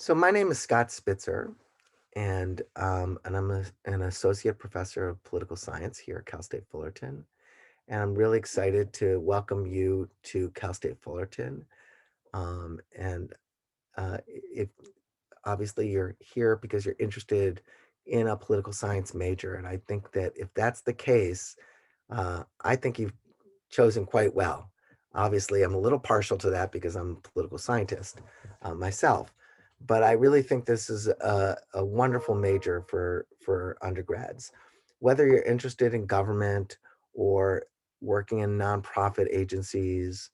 So my name is Scott Spitzer, and I'm an associate professor of political science here at Cal State Fullerton. And I'm really excited to welcome you to Cal State Fullerton. And if obviously you're here because you're interested in a political science major, and I think that if that's the case, I think you've chosen quite well. Obviously, I'm a little partial to that because I'm a political scientist myself, but I really think this is a wonderful major for undergrads. Whether you're interested in government or working in nonprofit agencies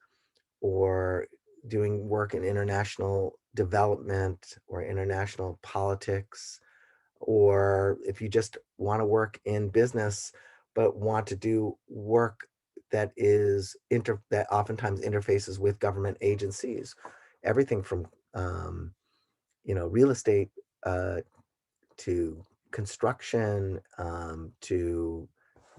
or doing work in international development or international politics, or if you just want to work in business but want to do work that oftentimes interfaces with government agencies, everything from real estate uh, to construction, to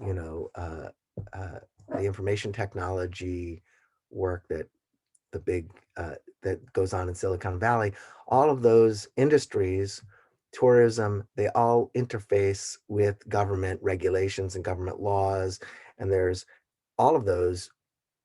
you know uh, uh, the information technology work the big that goes on in Silicon Valley. All of those industries, tourism, they all interface with government regulations and government laws, and there's all of those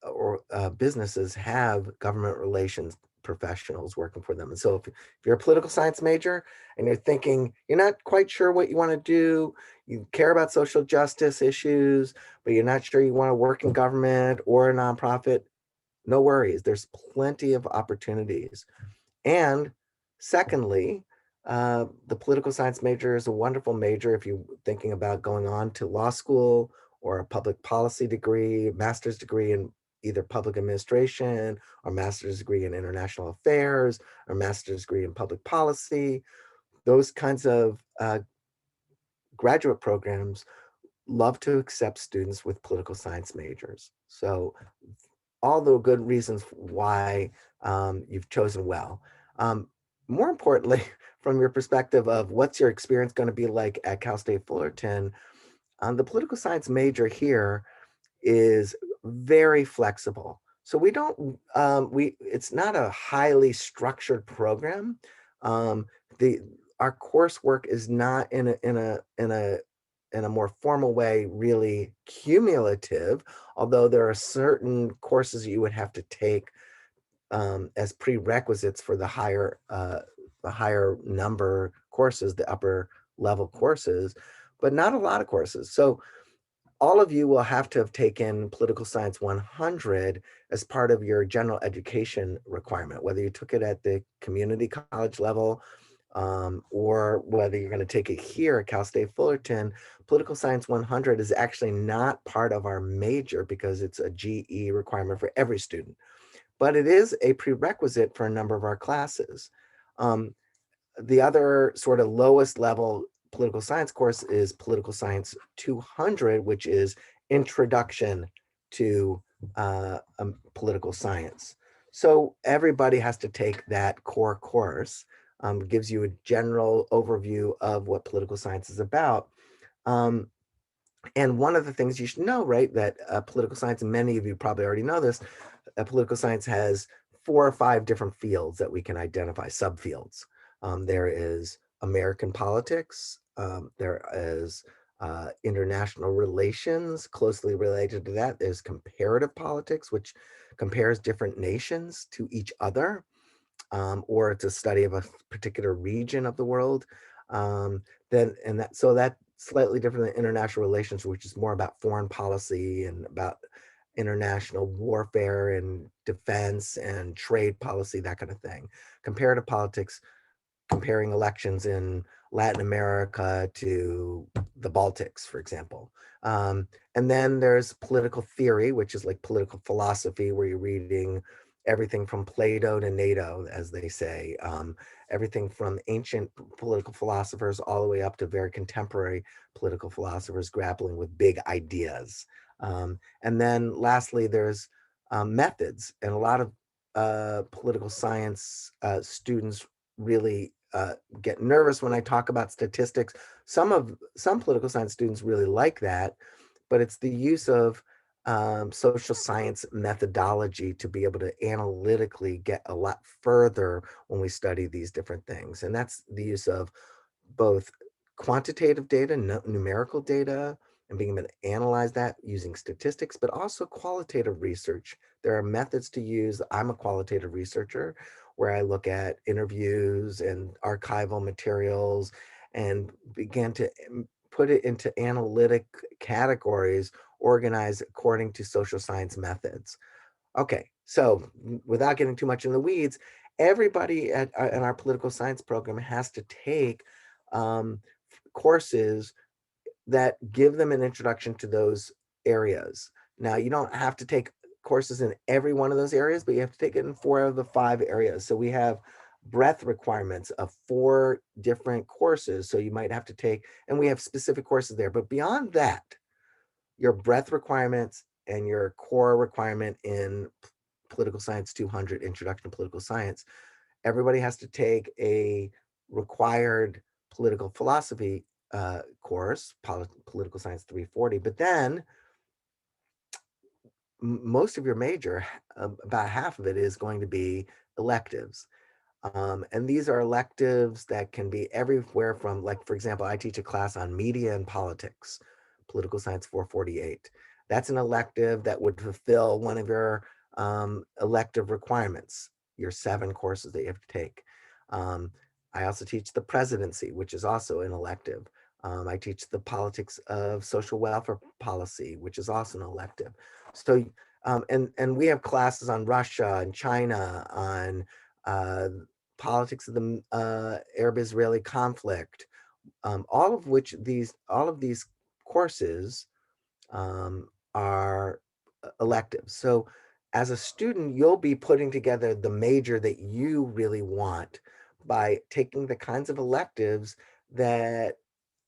or businesses have government relations professionals working for them. And so if you're a political science major and you're thinking you're not quite sure what you want to do, you care about social justice issues, but you're not sure you want to work in government or a nonprofit, no worries. There's plenty of opportunities. And secondly, the political science major is a wonderful major if you're thinking about going on to law school or a public policy degree, master's degree in either public administration or master's degree in international affairs or master's degree in public policy. Those kinds of graduate programs love to accept students with political science majors. So all the good reasons why you've chosen well. Um, More importantly, from your perspective of what's your experience going to be like at Cal State Fullerton, the political science major here is very flexible. So we don't we it's not a highly structured program. Um, the Our coursework is not in a more formal way really cumulative, although there are certain courses you would have to take as prerequisites for the higher number courses, the upper level courses, but not a lot of courses. So all of you will have to have taken Political Science 100 as part of your general education requirement, whether you took it at the community college level or whether you're going to take it here at Cal State Fullerton. Political Science 100 is actually not part of our major because it's a GE requirement for every student, but it is a prerequisite for a number of our classes. Um, the other sort of lowest level political science course is Political Science 200, which is Introduction to Political Science. So everybody has to take that core course. Gives you a general overview of what political science is about. Um, and one of the things you should know, right, that political science, and many of you probably already know this, political science has 4 or 5 different fields that we can identify, subfields. There is American politics, there is international relations, closely related to that. There's comparative politics, which compares different nations to each other, or it's a study of a particular region of the world. So that's slightly different than international relations, which is more about foreign policy and about international warfare and defense and trade policy, that kind of thing. Comparative politics, comparing elections in Latin America to the Baltics, for example. And then there's political theory, which is like political philosophy, where you're reading everything from Plato to NATO, as they say, everything from ancient political philosophers all the way up to very contemporary political philosophers grappling with big ideas. And then lastly, there's methods, and a lot of political science students really get nervous when I talk about statistics. Some political science students really like that, but it's the use of social science methodology to be able to analytically get a lot further when we study these different things. And that's the use of both quantitative data, numerical data, and being able to analyze that using statistics, but also qualitative research. There are methods to use. I'm a qualitative researcher where I look at interviews and archival materials and begin to put it into analytic categories organized according to social science methods. Okay, so without getting too much in the weeds, everybody in our political science program has to take um, courses that give them an introduction to those areas. Now, you don't have to take courses in every one of those areas, but you have to take it in 4 of the 5 areas. So we have breadth requirements of 4 different courses. So you might have to take, and we have specific courses there. But beyond that, your breadth requirements and your core requirement in Political Science 200, Introduction to Political Science, everybody has to take a required political philosophy course, Political Science 340. But then most of your major, about half of it is going to be electives. And these are electives that can be everywhere from, like, for example, I teach a class on media and politics, Political Science 448. That's an elective that would fulfill one of your elective requirements, your 7 courses that you have to take. Um, I also teach the presidency, which is also an elective. I teach the politics of social welfare policy, which is also an elective. So, and we have classes on Russia and China, on uh, politics of the Arab-Israeli conflict, all of these courses are electives. So as a student, you'll be putting together the major that you really want by taking the kinds of electives that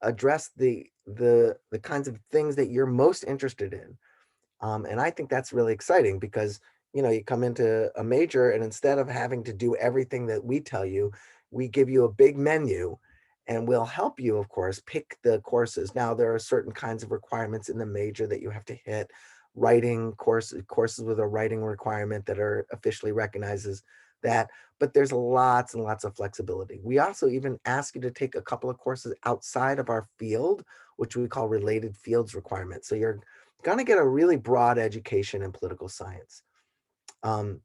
address the kinds of things that you're most interested in. And I think that's really exciting because, you come into a major and instead of having to do everything that we tell you, we give you a big menu and we'll help you, of course, pick the courses. Now, there are certain kinds of requirements in the major that you have to hit, writing courses with a writing requirement that are officially recognized as that, but there's lots and lots of flexibility. We also even ask you to take a couple of courses outside of our field, which we call related fields requirements. So you're going to get a really broad education in political science. Um,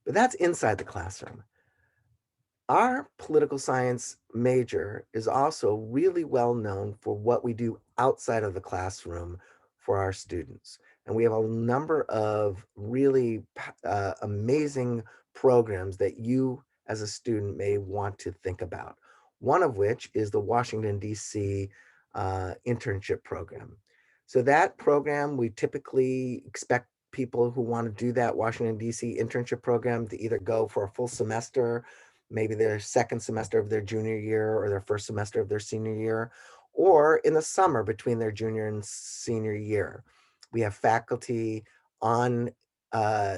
but that's inside the classroom. Our political science major is also really well known for what we do outside of the classroom for our students. And we have a number of really amazing programs that you as a student may want to think about. One of which is the Washington, D.C. Internship Program. So that program, we typically expect people who want to do that Washington, D.C. internship program to either go for a full semester, maybe their second semester of their junior year or their first semester of their senior year, or in the summer between their junior and senior year. We have faculty on uh,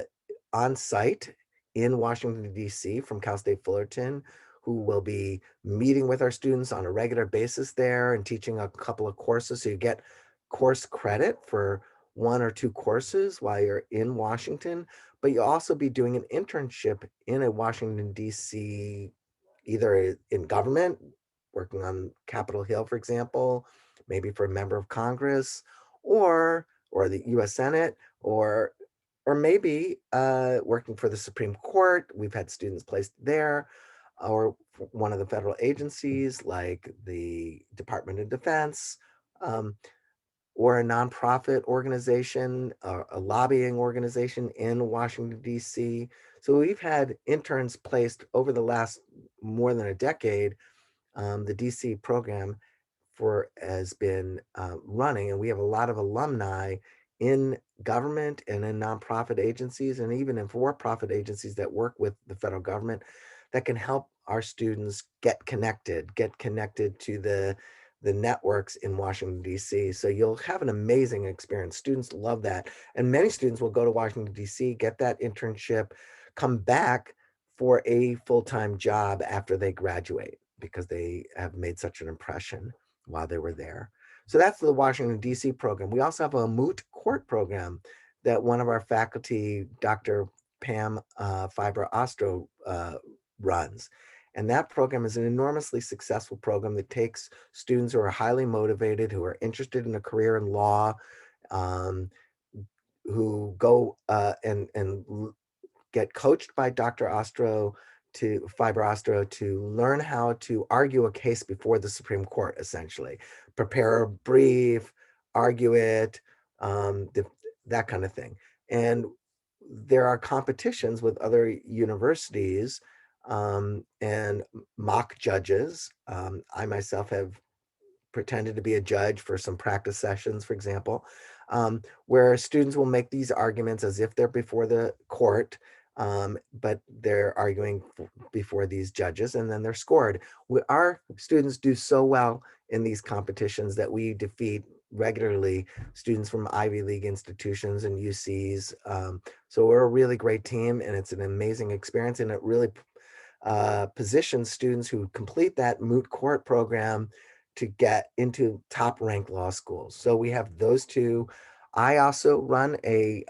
on site in Washington, D.C. from Cal State Fullerton who will be meeting with our students on a regular basis there and teaching a couple of courses. So you get course credit for 1 or 2 courses while you're in Washington, but you'll also be doing an internship in a Washington, D.C., either in government, working on Capitol Hill, for example, maybe for a member of Congress, or the U.S. Senate, or maybe working for the Supreme Court. We've had students placed there, or one of the federal agencies like the Department of Defense. Or a nonprofit organization, a lobbying organization in Washington, D.C. So we've had interns placed over the last more than a decade. The DC program has been running, and we have a lot of alumni in government and in nonprofit agencies and even in for-profit agencies that work with the federal government that can help our students get connected to the networks in Washington, D.C. So you'll have an amazing experience. Students love that. And many students will go to Washington, D.C., get that internship, come back for a full-time job after they graduate because they have made such an impression while they were there. So that's the Washington, D.C. program. We also have a moot court program that one of our faculty, Dr. Pam Fiber-Ostro, runs. And that program is an enormously successful program that takes students who are highly motivated, who are interested in a career in law, um, who go and get coached by Dr. Ostro to Fiber Ostro to learn how to argue a case before the Supreme Court, essentially. Prepare a brief, argue it, that kind of thing. And there are competitions with other universities and mock judges. I myself have pretended to be a judge for some practice sessions, for example, where students will make these arguments as if they're before the court, but they're arguing before these judges and then they're scored. Our students do so well in these competitions that we defeat regularly students from Ivy League institutions and UCs. So we're a really great team and it's an amazing experience, and it really positions students who complete that moot court program to get into top ranked law schools. So we have those two. I also run a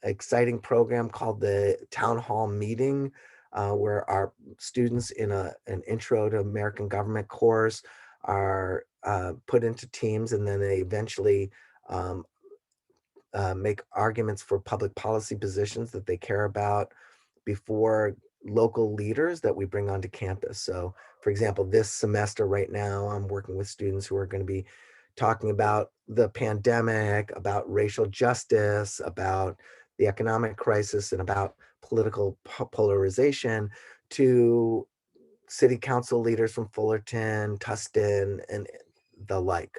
exciting program called the Town Hall Meeting, where our students in an Intro to American Government course are put into teams, and then they eventually um, make arguments for public policy positions that they care about before local leaders that we bring onto campus. So, for example, this semester right now, I'm working with students who are going to be talking about the pandemic, about racial justice, about the economic crisis, and about political polarization to city council leaders from Fullerton, Tustin, and the like.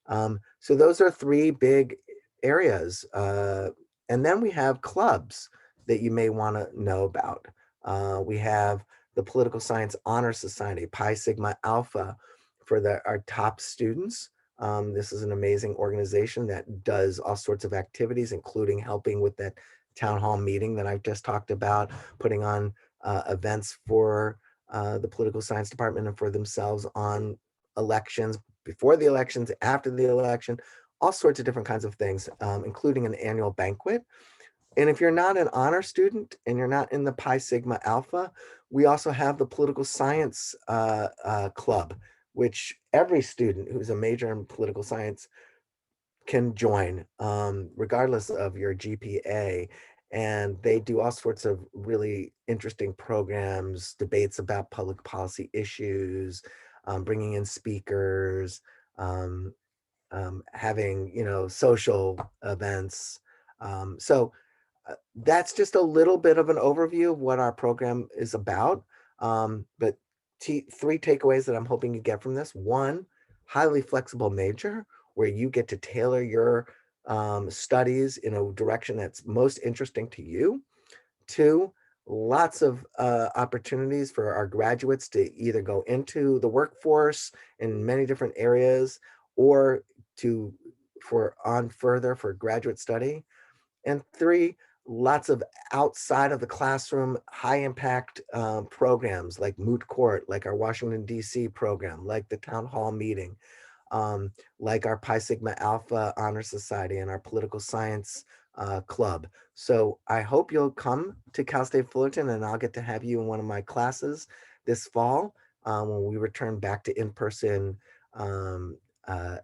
So those are three big areas. And then we have clubs that you may want to know about. We have the Political Science Honor Society, Pi Sigma Alpha, for our top students. This is an amazing organization that does all sorts of activities, including helping with that town hall meeting that I've just talked about, putting on events for the political science department and for themselves on elections, before the elections, after the election, all sorts of different kinds of things, including an annual banquet. And if you're not an honor student and you're not in the Pi Sigma Alpha, we also have the Political Science Club, which every student who's a major in political science can join, regardless of your GPA. And they do all sorts of really interesting programs, debates about public policy issues, bringing in speakers, um, having, social events. So that's just a little bit of an overview of what our program is about. But three takeaways that I'm hoping you get from this. One, highly flexible major where you get to tailor your studies in a direction that's most interesting to you. Two, lots of opportunities for our graduates to either go into the workforce in many different areas or to for graduate study. And three, lots of outside of the classroom, high impact programs like Moot Court, like our Washington, D.C. program, like the Town Hall Meeting, like our Pi Sigma Alpha Honor Society and our Political Science Club. So I hope you'll come to Cal State Fullerton, and I'll get to have you in one of my classes this fall when we return back to in-person um, uh,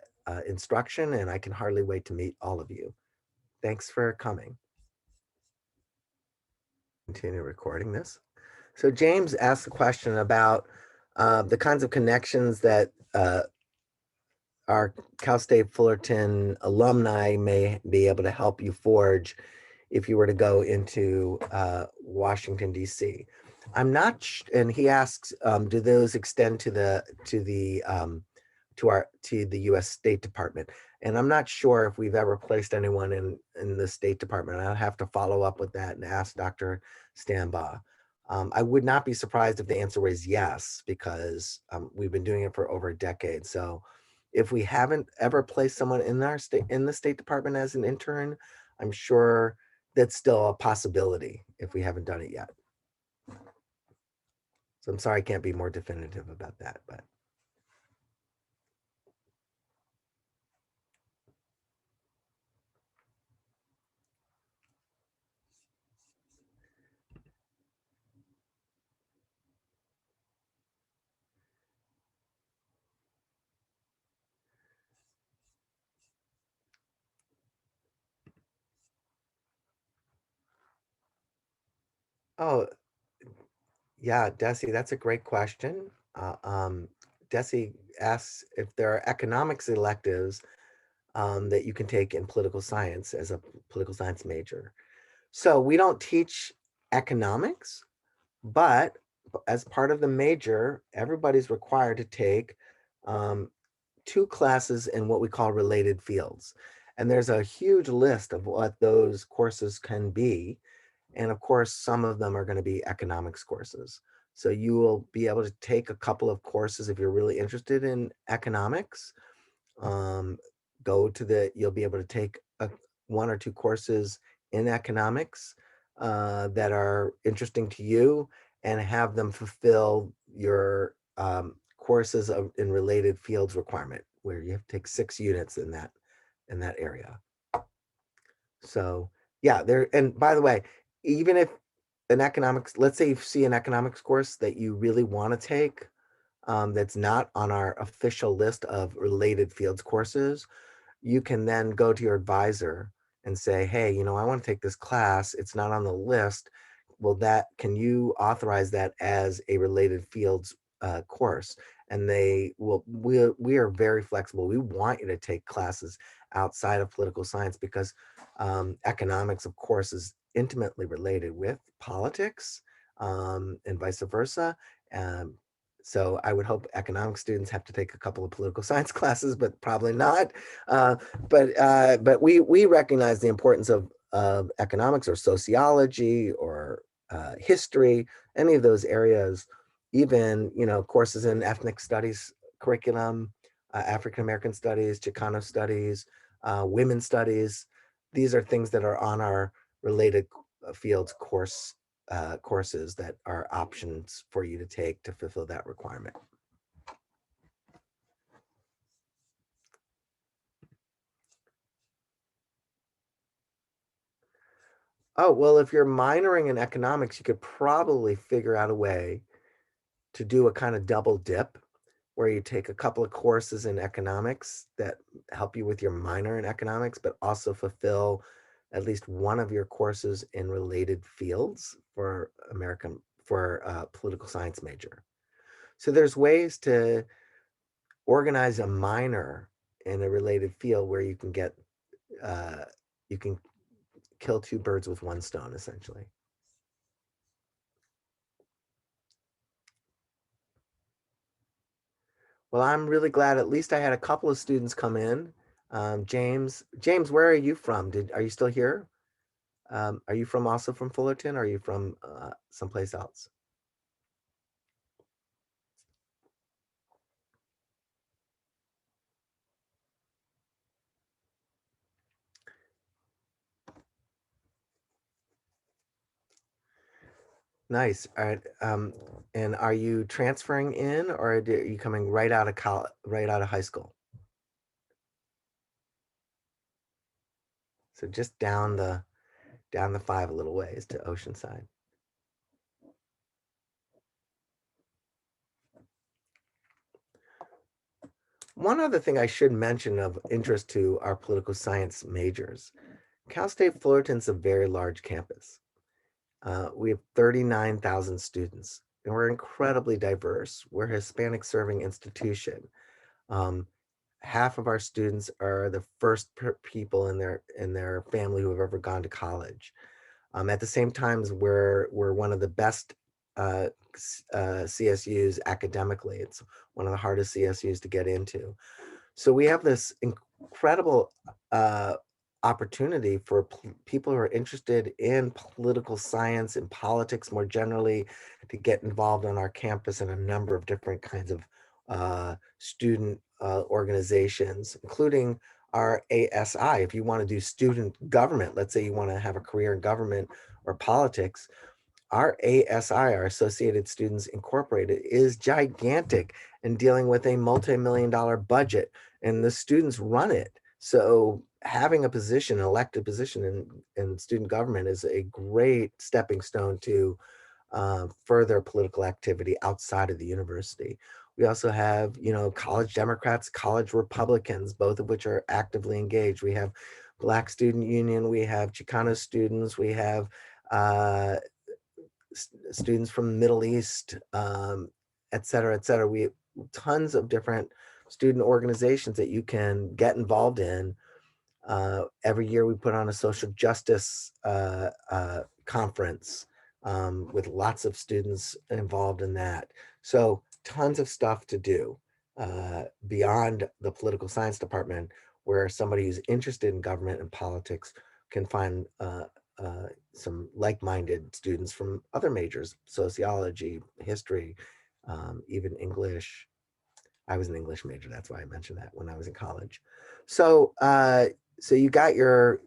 instruction, and I can hardly wait to meet all of you. Thanks for coming. Continue recording this. So James asked a question about the kinds of connections that our Cal State Fullerton alumni may be able to help you forge if you were to go into Washington, D.C. I'm not, and he asks, do those extend to the U.S. State Department? And I'm not sure if we've ever placed anyone in the State Department. I'll have to follow up with that and ask Dr. Stanbaugh. I would not be surprised if the answer was yes, because we've been doing it for over a decade. So if we haven't ever placed someone in the State Department as an intern, I'm sure that's still a possibility if we haven't done it yet. So I'm sorry I can't be more definitive about that, but Oh, yeah, Desi, that's a great question. Desi asks if there are economics electives that you can take in political science as a political science major. So we don't teach economics, but as part of the major, everybody's required to take um, two classes in what we call related fields. And there's a huge list of what those courses can be. And of course, some of them are going to be economics courses. So you will be able to take a couple of courses if you're really interested in economics. Um, you'll be able to take one or two courses in economics that are interesting to you and have them fulfill your courses in related fields requirement, where you have to take 6 units in that area. So yeah, there. And by the way, even if an economics, let's say you see an economics course that you really want to take, that's not on our official list of related fields courses, you can then go to your advisor and say, hey, I want to take this class. It's not on the list. Well, can you authorize that as a related fields course? And we are very flexible. We want you to take classes outside of political science because economics, of course, is intimately related with politics, and vice versa. Um, so I would hope economics students have to take a couple of political science classes, but probably not. Uh, but we recognize the importance of economics or sociology or history, any of those areas, even courses in ethnic studies curriculum, African American studies, Chicano studies, women's studies. These are things that are on our related fields courses that are options for you to take to fulfill that requirement. Oh, well, if you're minoring in economics, you could probably figure out a way to do a kind of double dip where you take a couple of courses in economics that help you with your minor in economics, but also fulfill at least one of your courses in related fields for political science major. So there's ways to organize a minor in a related field where uh, you can kill two birds with one stone, essentially. Well, I'm really glad at least I had a couple of students come in. James, where are you from? Are you still here? Are you from also from Fullerton? Or are you from someplace else? Nice. All right. And are you transferring in, or are you coming right out of college, right out of high school? So just down the five a little ways to Oceanside. One other thing I should mention of interest to our political science majors, Cal State Fullerton's a very large campus. We have 39,000 students, and we're incredibly diverse. We're a Hispanic serving institution. Um, Half of our students are the first people in their family who have ever gone to college. At the same time, we're one of the best CSUs academically. It's one of the hardest CSUs to get into. So we have this incredible uh, opportunity for people who are interested in political science and politics more generally to get involved on our campus in a number of different kinds of student organizations, including our ASI. If you want to do student government, let's say you want to have a career in government or politics, our ASI, our Associated Students Incorporated, is gigantic in dealing with a multi-million-dollar budget, and the students run it. So having a position, an elected position in student government is a great stepping stone to further political activity outside of the university. We also have, college Democrats, college Republicans, both of which are actively engaged. We have Black Student Union, we have Chicano students, we have uh, students from the Middle East, et cetera, et cetera. We have tons of different student organizations that you can get involved in. Every year we put on a social justice conference with lots of students involved in that. So tons of stuff to do beyond the political science department, where somebody who's interested in government and politics can find some like-minded students from other majors, sociology, history, even English. I was an English major. That's why I mentioned that when I was in college. So, so you got your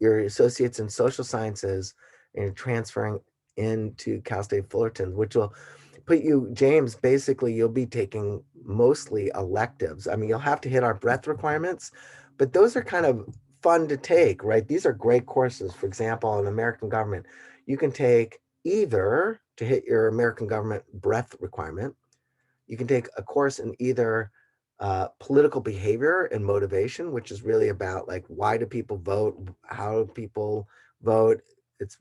associates in social sciences and you're transferring into Cal State Fullerton, which will put you, James, basically you'll be taking mostly electives. I mean, you'll have to hit our breadth requirements, but those are kind of fun to take, right? These are great courses. For example, in American government, you can take either to hit your American government breadth requirement, you can take a course in either political behavior and motivation, which is really about like why do people vote, how do people vote, it's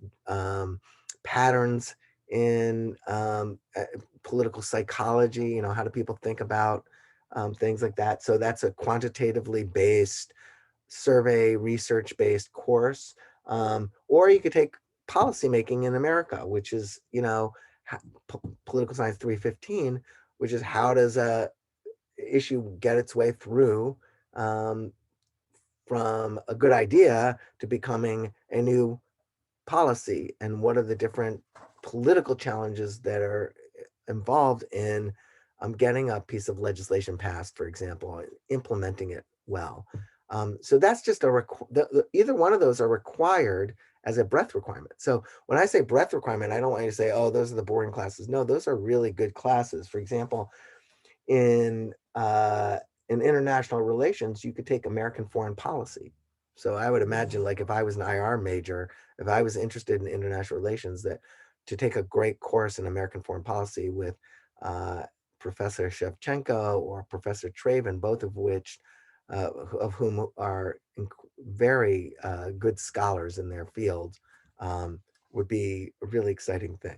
patterns in political psychology, you know, how do people think about things like that. So that's a quantitatively based, survey research based course. Or you could take policymaking in America, which is, you know, political science 315, which is how does a issue get its way through um, from a good idea to becoming a new policy, and what are the different political challenges that are involved in getting a piece of legislation passed, for example, implementing it well. So that's just either one of those are required as a breadth requirement. So when I say breadth requirement, I don't want you to say, oh, those are the boring classes. No, those are really good classes. For example, in in international relations, you could take American foreign policy. So I would imagine, like, if I was an IR major, if I was interested in international relations, that to take a great course in American foreign policy with uh, Professor Shevchenko or Professor Traven, both of which of whom are very good scholars in their field, would be a really exciting thing.